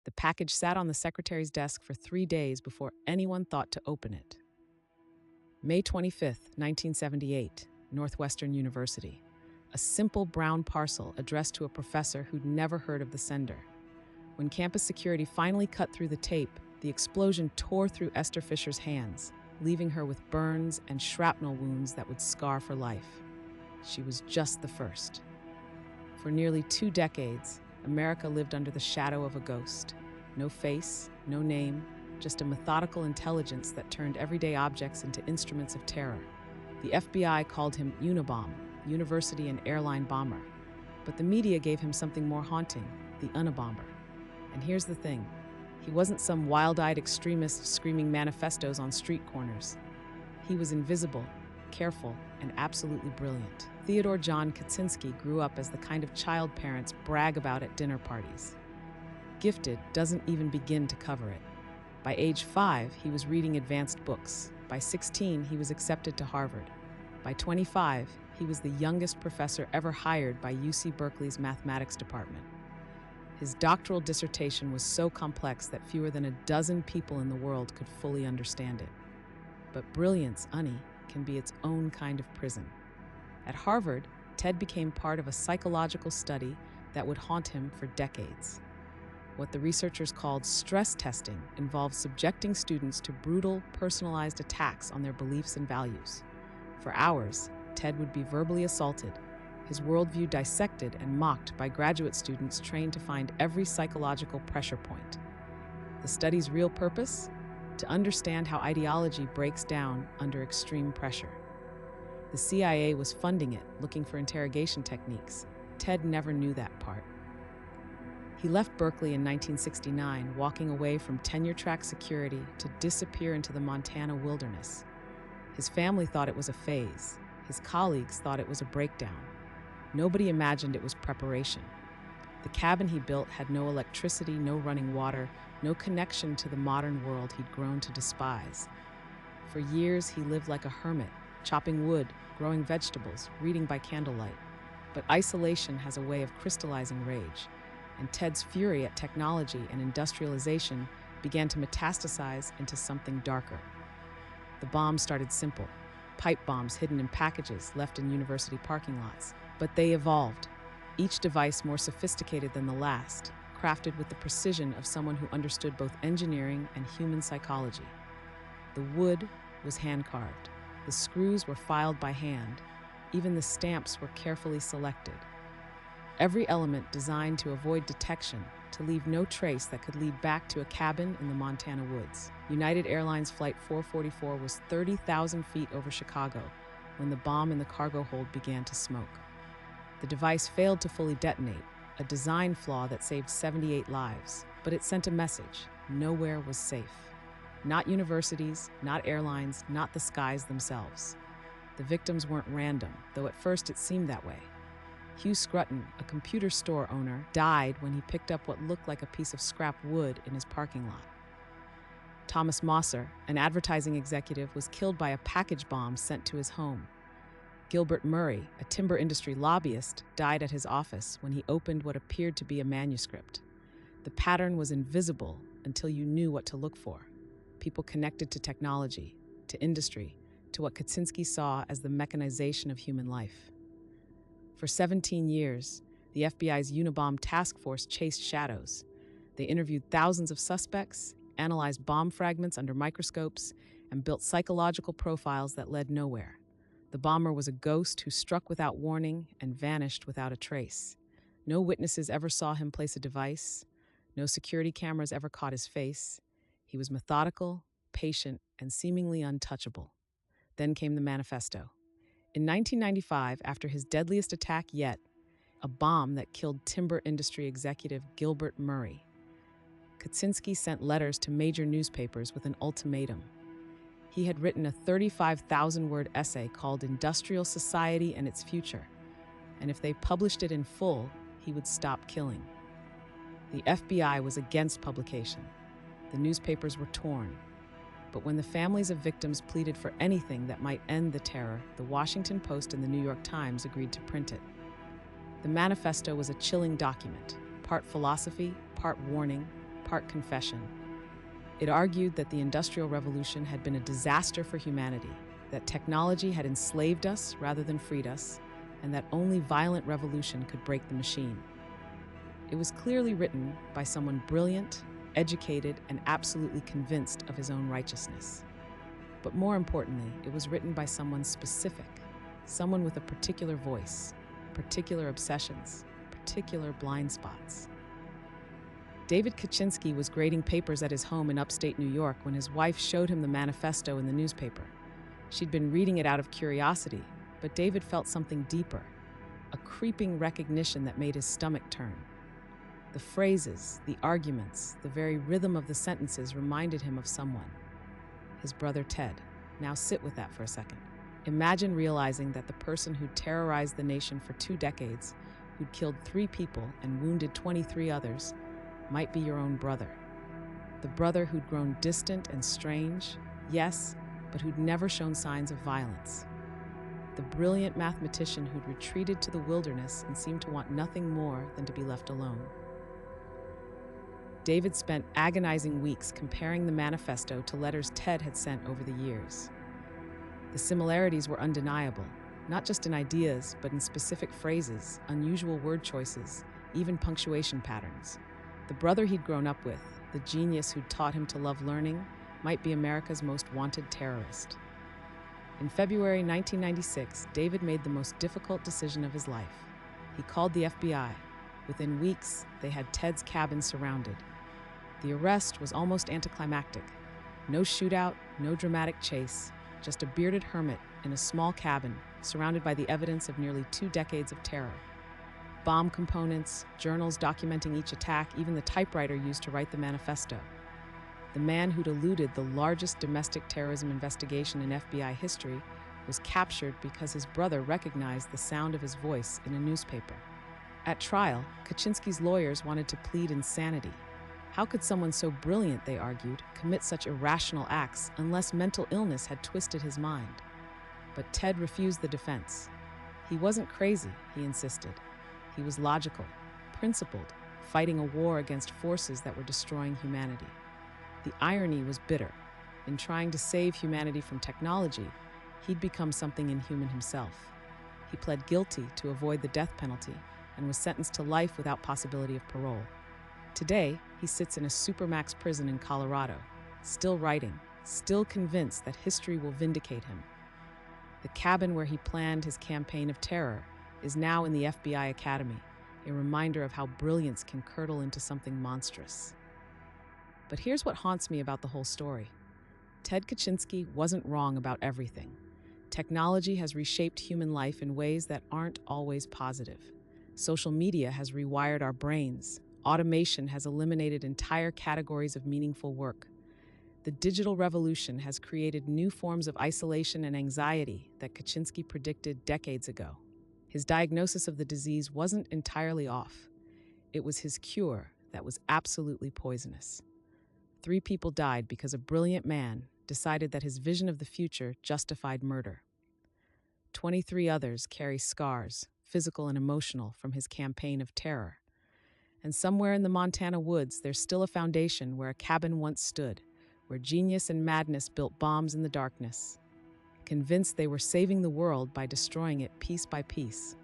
The package sat on the secretary's desk for 3 days before anyone thought to open it. May 25th, 1978, Northwestern University. A simple brown parcel addressed to a professor who'd never heard of the sender. When campus security finally cut through the tape, the explosion tore through Esther Fisher's hands, leaving her with burns and shrapnel wounds that would scar for life. She was just the first. For nearly 2 decades, America lived under the shadow of a ghost. No face, no name, just a methodical intelligence that turned everyday objects into instruments of terror. The FBI called him Unabomber, University and Airline Bomber. But the media gave him something more haunting, the Unabomber. And here's the thing, he wasn't some wild-eyed extremist screaming manifestos on street corners. He was invisible, careful, and absolutely brilliant. Theodore John Kaczynski grew up as the kind of child parents brag about at dinner parties. Gifted doesn't even begin to cover it. By age 5, he was reading advanced books. By 16, he was accepted to Harvard. By 25, he was the youngest professor ever hired by UC Berkeley's mathematics department. His doctoral dissertation was so complex that fewer than a dozen people in the world could fully understand it. But brilliance, can be its own kind of prison. At Harvard, Ted became part of a psychological study that would haunt him for decades. What the researchers called stress testing involved subjecting students to brutal, personalized attacks on their beliefs and values. For hours, Ted would be verbally assaulted, his worldview dissected and mocked by graduate students trained to find every psychological pressure point. The study's real purpose? To understand how ideology breaks down under extreme pressure. The CIA was funding it, looking for interrogation techniques. Ted never knew that part. He left Berkeley in 1969, walking away from tenure-track security to disappear into the Montana wilderness. His family thought it was a phase. His colleagues thought it was a breakdown. Nobody imagined it was preparation. The cabin he built had no electricity, no running water, no connection to the modern world he'd grown to despise. For years, he lived like a hermit, chopping wood, growing vegetables, reading by candlelight. But isolation has a way of crystallizing rage, and Ted's fury at technology and industrialization began to metastasize into something darker. The bombs started simple, pipe bombs hidden in packages left in university parking lots, but they evolved, each device more sophisticated than the last, crafted with the precision of someone who understood both engineering and human psychology. The wood was hand-carved. The screws were filed by hand. Even the stamps were carefully selected. Every element designed to avoid detection, to leave no trace that could lead back to a cabin in the Montana woods. United Airlines Flight 444 was 30,000 feet over Chicago when the bomb in the cargo hold began to smoke. The device failed to fully detonate, a design flaw that saved 78 lives, but it sent a message: nowhere was safe. Not universities, not airlines, not the skies themselves. The victims weren't random, though at first it seemed that way. Hugh Scruton, a computer store owner, died when he picked up what looked like a piece of scrap wood in his parking lot. Thomas Mosser, an advertising executive, was killed by a package bomb sent to his home. Gilbert Murray, a timber industry lobbyist, died at his office when he opened what appeared to be a manuscript. The pattern was invisible until you knew what to look for. People connected to technology, to industry, to what Kaczynski saw as the mechanization of human life. For 17 years, the FBI's Unabomber task force chased shadows. They interviewed thousands of suspects, analyzed bomb fragments under microscopes, and built psychological profiles that led nowhere. The bomber was a ghost who struck without warning and vanished without a trace. No witnesses ever saw him place a device. No security cameras ever caught his face. He was methodical, patient, and seemingly untouchable. Then came the manifesto. In 1995, after his deadliest attack yet, a bomb that killed timber industry executive Gilbert Murray, Kaczynski sent letters to major newspapers with an ultimatum. He had written a 35,000-word essay called Industrial Society and Its Future, and if they published it in full, he would stop killing. The FBI was against publication. The newspapers were torn. But when the families of victims pleaded for anything that might end the terror, the Washington Post and the New York Times agreed to print it. The manifesto was a chilling document, part philosophy, part warning, part confession. It argued that the Industrial Revolution had been a disaster for humanity, that technology had enslaved us rather than freed us, and that only violent revolution could break the machine. It was clearly written by someone brilliant, educated, and absolutely convinced of his own righteousness. But more importantly, it was written by someone specific, someone with a particular voice, particular obsessions, particular blind spots. David Kaczynski was grading papers at his home in upstate New York when his wife showed him the manifesto in the newspaper. She'd been reading it out of curiosity, but David felt something deeper, a creeping recognition that made his stomach turn. The phrases, the arguments, the very rhythm of the sentences reminded him of someone. His brother Ted. Now sit with that for a second. Imagine realizing that the person who'd terrorized the nation for 2 decades, who'd killed 3 people and wounded 23 others, might be your own brother. The brother who'd grown distant and strange, yes, but who'd never shown signs of violence. The brilliant mathematician who'd retreated to the wilderness and seemed to want nothing more than to be left alone. David spent agonizing weeks comparing the manifesto to letters Ted had sent over the years. The similarities were undeniable, not just in ideas, but in specific phrases, unusual word choices, even punctuation patterns. The brother he'd grown up with, the genius who'd taught him to love learning, might be America's most wanted terrorist. In February 1996, David made the most difficult decision of his life. He called the FBI. Within weeks, they had Ted's cabin surrounded. The arrest was almost anticlimactic. No shootout, no dramatic chase, just a bearded hermit in a small cabin surrounded by the evidence of nearly 2 decades of terror. Bomb components, journals documenting each attack, even the typewriter used to write the manifesto. The man who'd eluded the largest domestic terrorism investigation in FBI history was captured because his brother recognized the sound of his voice in a newspaper. At trial, Kaczynski's lawyers wanted to plead insanity. How could someone so brilliant, they argued, commit such irrational acts unless mental illness had twisted his mind? But Ted refused the defense. He wasn't crazy, he insisted. He was logical, principled, fighting a war against forces that were destroying humanity. The irony was bitter. In trying to save humanity from technology, he'd become something inhuman himself. He pled guilty to avoid the death penalty and was sentenced to life without possibility of parole. Today, he sits in a supermax prison in Colorado, still writing, still convinced that history will vindicate him. The cabin where he planned his campaign of terror is now in the FBI Academy, a reminder of how brilliance can curdle into something monstrous. But here's what haunts me about the whole story. Ted Kaczynski wasn't wrong about everything. Technology has reshaped human life in ways that aren't always positive. Social media has rewired our brains. Automation has eliminated entire categories of meaningful work. The digital revolution has created new forms of isolation and anxiety that Kaczynski predicted decades ago. His diagnosis of the disease wasn't entirely off. It was his cure that was absolutely poisonous. 3 people died because a brilliant man decided that his vision of the future justified murder. 23 others carry scars, physical and emotional, from his campaign of terror. And somewhere in the Montana woods, there's still a foundation where a cabin once stood, where genius and madness built bombs in the darkness, convinced they were saving the world by destroying it piece by piece.